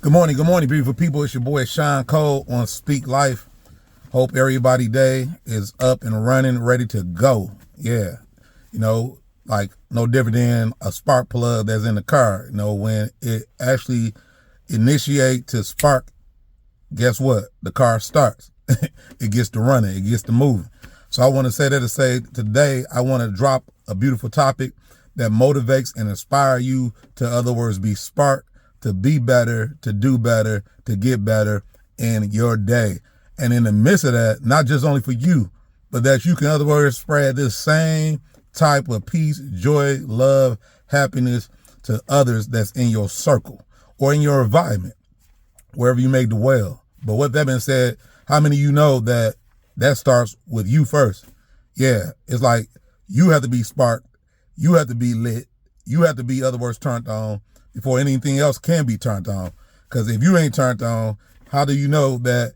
Good morning, beautiful people. It's your boy Sean Cole on Speak Life. Hope everybody day is up and running, ready to go. Yeah, like no different than a spark plug that's in the car. When it actually initiate to spark, guess what? The car starts. It gets to running. It gets to moving. So I want to say that to say today, I want to drop a beautiful topic that motivates and inspire you to, other words, be sparked, to be better, to do better, to get better in your day. And in the midst of that, not just only for you, but that you can, in other words, spread this same type of peace, joy, love, happiness to others that's in your circle or in your environment, wherever you may dwell. But with that being said, how many of you know that starts with you first? Yeah, it's like you have to be sparked, you have to be lit, you have to be, in other words, turned on before anything else can be turned on. Because if you ain't turned on, how do you know that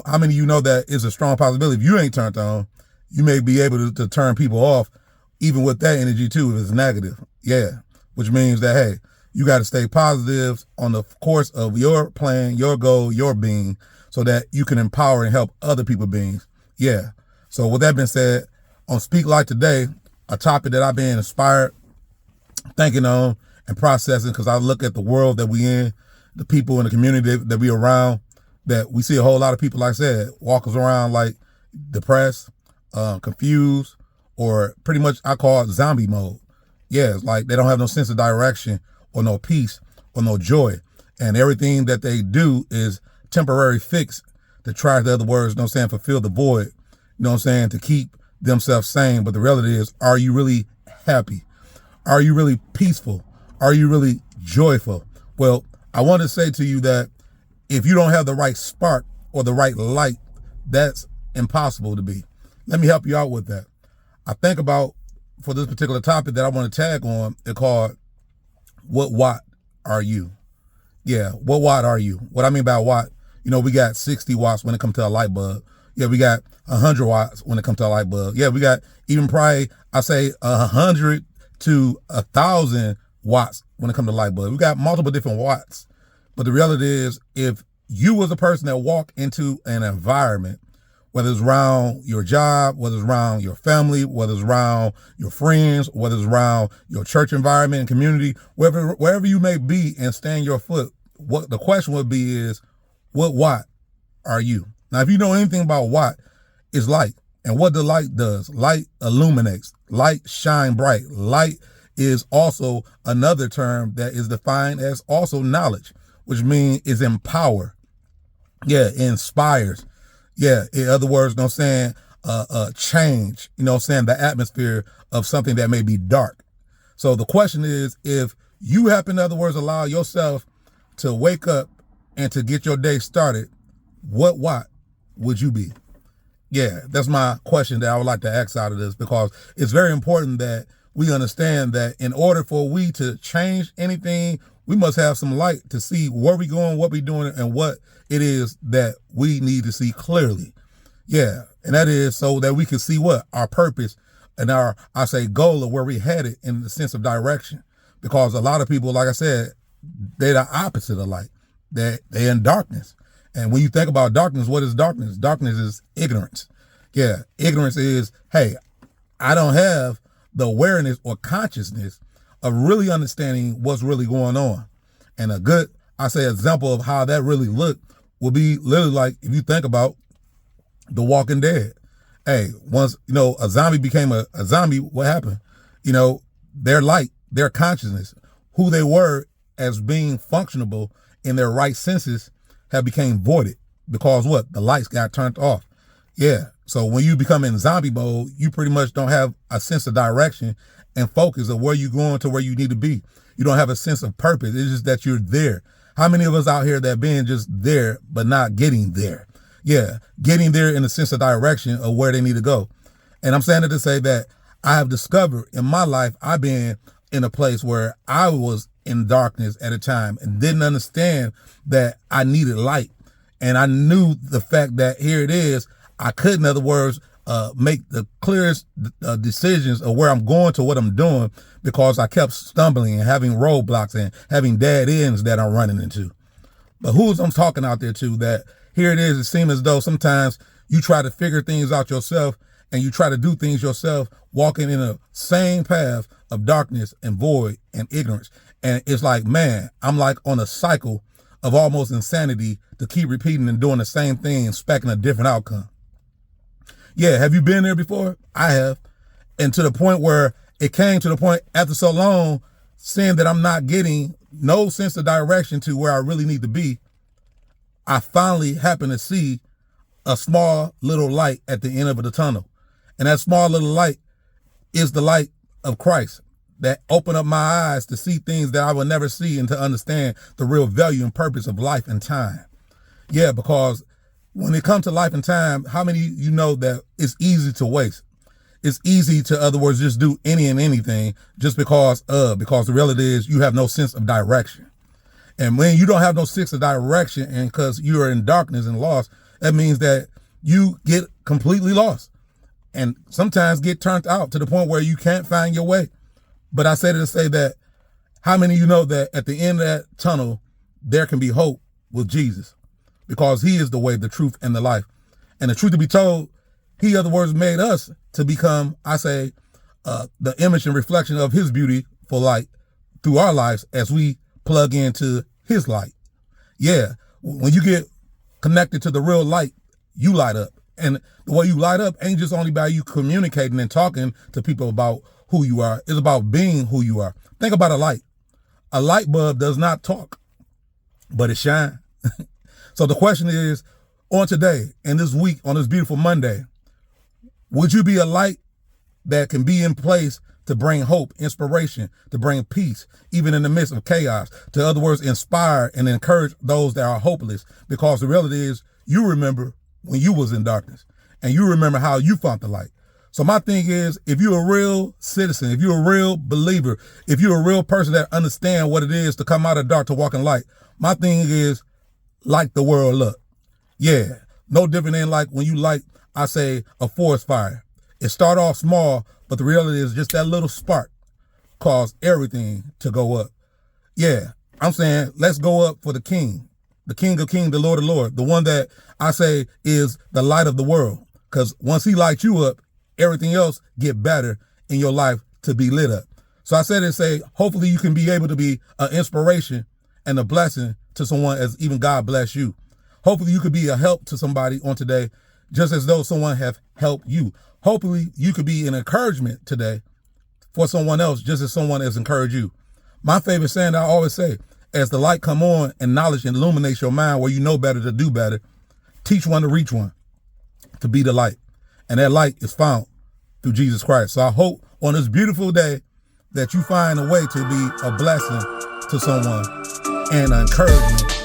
how many of you know that it's a strong possibility if you ain't turned on, you may be able to turn people off, even with that energy too, if it's negative. Yeah, which means that, hey, you got to stay positive on the course of your plan, your goal, your being, so that you can empower and help other people beings. Yeah. So with that being said, on Speak Life today, a topic that I've been inspired, thinking on, and processing, because I look at the world that we in, the people in the community that we around, that we see a whole lot of people, like I said, walking around like depressed, confused, or pretty much I call it zombie mode. Yeah, it's like they don't have no sense of direction or no peace or no joy. And everything that they do is temporary fix to try, in other words, fulfill the void, to keep themselves sane. But the reality is, are you really happy? Are you really peaceful? Are you really joyful? Well, I want to say to you that if you don't have the right spark or the right light, that's impossible to be. Let me help you out with that. I think about, for this particular topic that I want to tag on, it's called, what watt are you? Yeah, what watt are you? What I mean by watt, we got 60 watts when it comes to a light bulb. Yeah, we got 100 watts when it comes to a light bulb. Yeah, we got even probably, I say 100 to 1,000 watts when it comes to light bulb. We got multiple different watts. But the reality is, if you was a person that walked into an environment, whether it's around your job, whether it's around your family, whether it's around your friends, whether it's around your church environment and community, wherever you may be and stand your foot, what the question would be is, what watt are you? Now, if you know anything about watt, it's light. And what the light does, light illuminates, light shine bright. Light is also another term that is defined as also knowledge, which means is empower. Yeah, it inspires. Yeah, in other words, change, the atmosphere of something that may be dark. So the question is, if you happen, in other words, allow yourself to wake up and to get your day started, what watt would you be? Yeah, that's my question that I would like to ask out of this, because it's very important that we understand that in order for we to change anything, we must have some light to see where we're going, what we're doing, and what it is that we need to see clearly. Yeah, and that is so that we can see what our purpose and our, goal of where we headed in the sense of direction. Because a lot of people, like I said, they're the opposite of light. They're in darkness. And when you think about darkness, what is darkness? Darkness is ignorance. Yeah, ignorance is, hey, I don't have the awareness or consciousness of really understanding what's really going on. And a good, example of how that really looked will be literally like, if you think about The Walking Dead. Hey, once, a zombie became a zombie, what happened? Their light, their consciousness, who they were as being functionable in their right senses have became voided, because what? The lights got turned off. Yeah. So when you become in zombie mode, you pretty much don't have a sense of direction and focus of where you're going to where you need to be. You don't have a sense of purpose. It's just that you're there. How many of us out here that been just there, but not getting there? Yeah. Getting there in the sense of direction of where they need to go. And I'm saying it to say that I have discovered in my life, I've been in a place where I was in darkness at a time and didn't understand that I needed light. And I knew the fact that here it is, I could, in other words, make the clearest decisions of where I'm going to what I'm doing, because I kept stumbling and having roadblocks and having dead ends that I'm running into. But who's I'm talking out there to that here it is, it seems as though sometimes you try to figure things out yourself and you try to do things yourself, walking in the same path of darkness and void and ignorance. And it's like, man, I'm like on a cycle of almost insanity to keep repeating and doing the same thing, expecting a different outcome. Yeah, have you been there before? I have. And to the point where it came to the point after so long, seeing that I'm not getting no sense of direction to where I really need to be, I finally happened to see a small little light at the end of the tunnel. And that small little light is the light of Christ that opened up my eyes to see things that I would never see and to understand the real value and purpose of life and time. Yeah, because when it comes to life and time, how many of you know that it's easy to waste? It's easy to, other words, just do any and anything just because the reality is you have no sense of direction. And when you don't have no sense of direction and because you are in darkness and lost, that means that you get completely lost and sometimes get turned out to the point where you can't find your way. But I say to say that how many of you know that at the end of that tunnel, there can be hope with Jesus because he is the way, the truth, and the life. And the truth to be told, he, other words, made us to become, I say, the image and reflection of his beauty for light through our lives as we plug into his light. Yeah, when you get connected to the real light, you light up. And the way you light up ain't just only by you communicating and talking to people about who you are. It's about being who you are. Think about a light. A light bulb does not talk, but it shines. So the question is, on today and this week, on this beautiful Monday, would you be a light that can be in place to bring hope, inspiration, to bring peace, even in the midst of chaos? To other words, inspire and encourage those that are hopeless, because the reality is you remember when you was in darkness and you remember how you found the light. So my thing is, if you're a real citizen, if you're a real believer, if you're a real person that understands what it is to come out of dark to walk in light, my thing is light the world up. Yeah, no different than like when you light, I say, a forest fire. It start off small, but the reality is just that little spark caused everything to go up. Yeah, I'm saying let's go up for the King of Kings, the Lord of Lords, the one that I say is the light of the world. Because once he lights you up, everything else get better in your life to be lit up. So I said to say, hopefully you can be able to be an inspiration and a blessing to someone as even God bless you. Hopefully you could be a help to somebody on today, just as though someone have helped you. Hopefully you could be an encouragement today for someone else, just as someone has encouraged you. My favorite saying I always say, as the light come on and knowledge illuminates your mind where you know better to do better, teach one to reach one, to be the light. And that light is found through Jesus Christ. So I hope on this beautiful day that you find a way to be a blessing to someone and an encouragement